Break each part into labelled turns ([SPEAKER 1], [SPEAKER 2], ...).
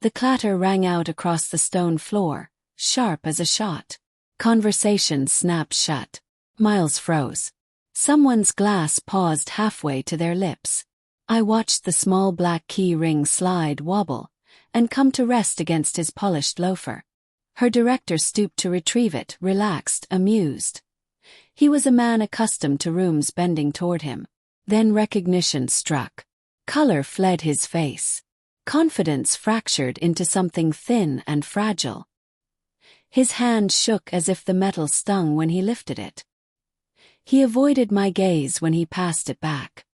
[SPEAKER 1] The clatter rang out across the stone floor, sharp as a shot. Conversations snapped shut. Miles froze. Someone's glass paused halfway to their lips. I watched the small black key ring slide, wobble, and come to rest against his polished loafer. Her director stooped to retrieve it, relaxed, amused. He was a man accustomed to rooms bending toward him. Then recognition struck. Color fled his face. Confidence fractured into something thin and fragile. His hand shook as if the metal stung when he lifted it. He avoided my gaze when he passed it back.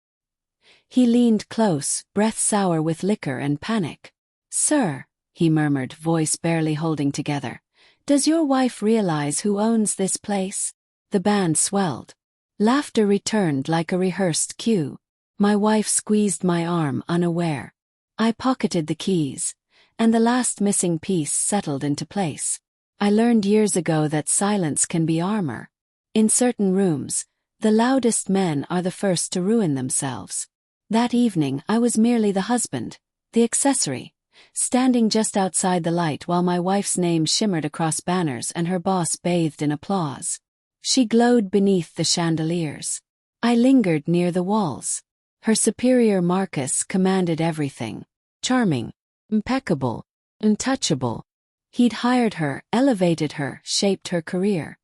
[SPEAKER 1] He leaned close, breath sour with liquor and panic. "Sir," he murmured, voice barely holding together, "does your wife realize who owns this place?" The band swelled. Laughter returned like a rehearsed cue. My wife squeezed my arm, unaware. I pocketed the keys, and the last missing piece settled into place. I learned years ago that silence can be armor. In certain rooms, the loudest men are the first to ruin themselves. That evening I was merely the husband, the accessory, standing just outside the light while my wife's name shimmered across banners and her boss bathed in applause. She glowed beneath the chandeliers. I lingered near the walls. Her superior Marcus commanded everything. Charming, impeccable, untouchable. He'd hired her, elevated her, shaped her career.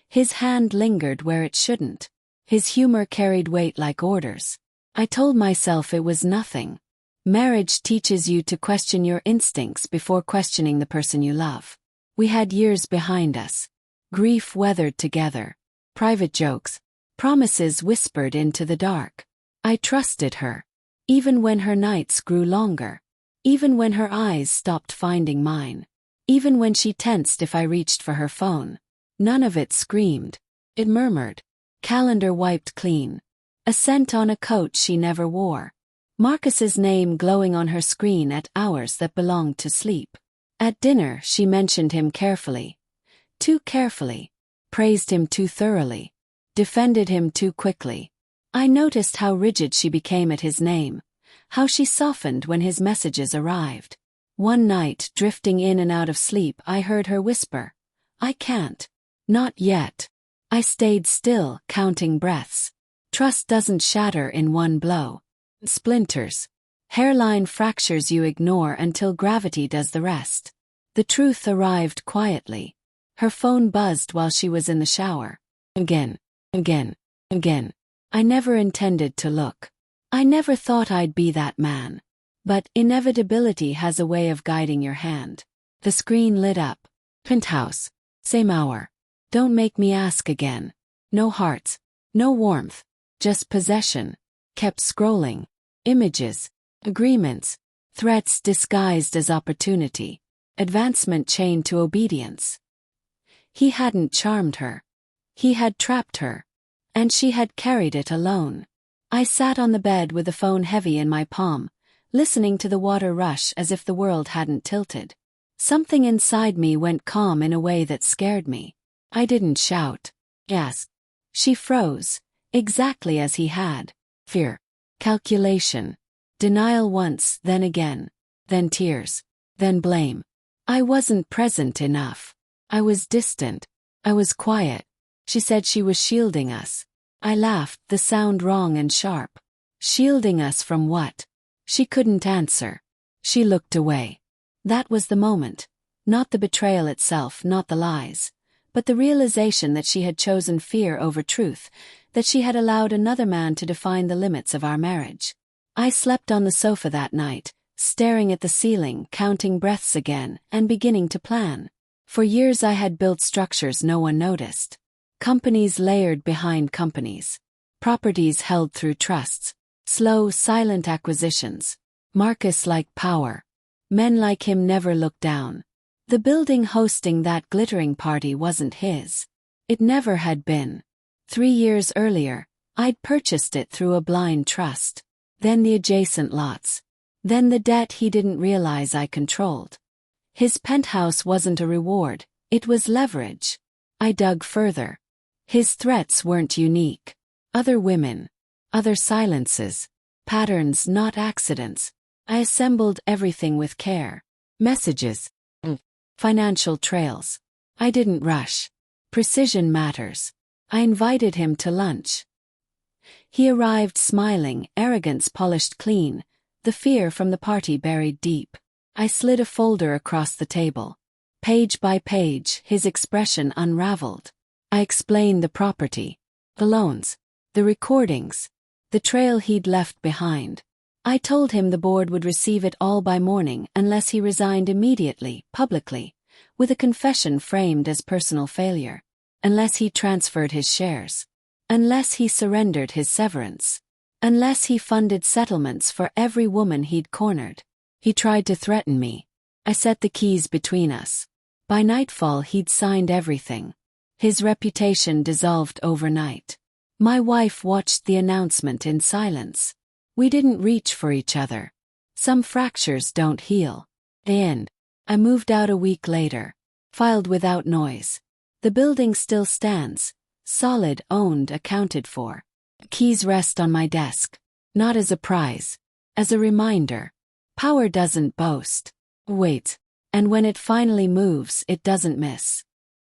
[SPEAKER 1] His hand lingered where it shouldn't. His humor carried weight like orders. I told myself it was nothing. Marriage teaches you to question your instincts before questioning the person you love. We had years behind us. Grief weathered together. Private jokes. Promises whispered into the dark. I trusted her. Even when her nights grew longer. Even when her eyes stopped finding mine. Even when she tensed if I reached for her phone. None of it screamed. It murmured. Calendar wiped clean. A scent on a coat she never wore. Marcus's name glowing on her screen at hours that belonged to sleep. At dinner she mentioned him carefully. Too carefully. Praised him too thoroughly. Defended him too quickly. I noticed how rigid she became at his name. How she softened when his messages arrived. One night, drifting in and out of sleep, I heard her whisper, "I can't. Not yet." I stayed still, counting breaths. Trust doesn't shatter in one blow. Splinters. Hairline fractures you ignore until gravity does the rest. The truth arrived quietly. Her phone buzzed while she was in the shower. Again, again, again. I never intended to look. I never thought I'd be that man. But inevitability has a way of guiding your hand. The screen lit up. Penthouse. Same hour. Don't make me ask again. No hearts. No warmth. Just possession. Kept scrolling. Images. Agreements. Threats disguised as opportunity. Advancement chained to obedience. He hadn't charmed her. He had trapped her. And she had carried it alone. I sat on the bed with the phone heavy in my palm, listening to the water rush as if the world hadn't tilted. Something inside me went calm in a way that scared me. I didn't shout. Yes. She froze, exactly as he had. Fear. Calculation. Denial once, then again. Then tears. Then blame. I wasn't present enough. I was distant. I was quiet. She said she was shielding us. I laughed, the sound wrong and sharp. Shielding us from what? She couldn't answer. She looked away. That was the moment. Not the betrayal itself, not the lies. But the realization that she had chosen fear over truth, that she had allowed another man to define the limits of our marriage. I slept on the sofa that night, staring at the ceiling, counting breaths again, and beginning to plan. For years I had built structures no one noticed. Companies layered behind companies. Properties held through trusts. Slow, silent acquisitions. Marcus-like power. Men like him never looked down. The building hosting that glittering party wasn't his. It never had been. 3 years earlier, I'd purchased it through a blind trust. Then the adjacent lots. Then the debt he didn't realize I controlled. His penthouse wasn't a reward, it was leverage. I dug further. His threats weren't unique. Other women. Other silences. Patterns, not accidents. I assembled everything with care. Messages. Financial trails. I didn't rush. Precision matters. I invited him to lunch. He arrived smiling, arrogance polished clean, the fear from the party buried deep. I slid a folder across the table. Page by page, his expression unraveled. I explained the property, the loans, the recordings, the trail he'd left behind. I told him the board would receive it all by morning unless he resigned immediately, publicly, with a confession framed as personal failure. Unless he transferred his shares. Unless he surrendered his severance. Unless he funded settlements for every woman he'd cornered. He tried to threaten me. I set the keys between us. By nightfall he'd signed everything. His reputation dissolved overnight. My wife watched the announcement in silence. We didn't reach for each other. Some fractures don't heal. The end. I moved out a week later. Filed without noise. The building still stands. Solid, owned, accounted for. Keys rest on my desk. Not as a prize. As a reminder. Power doesn't boast. Wait. And when it finally moves, it doesn't miss.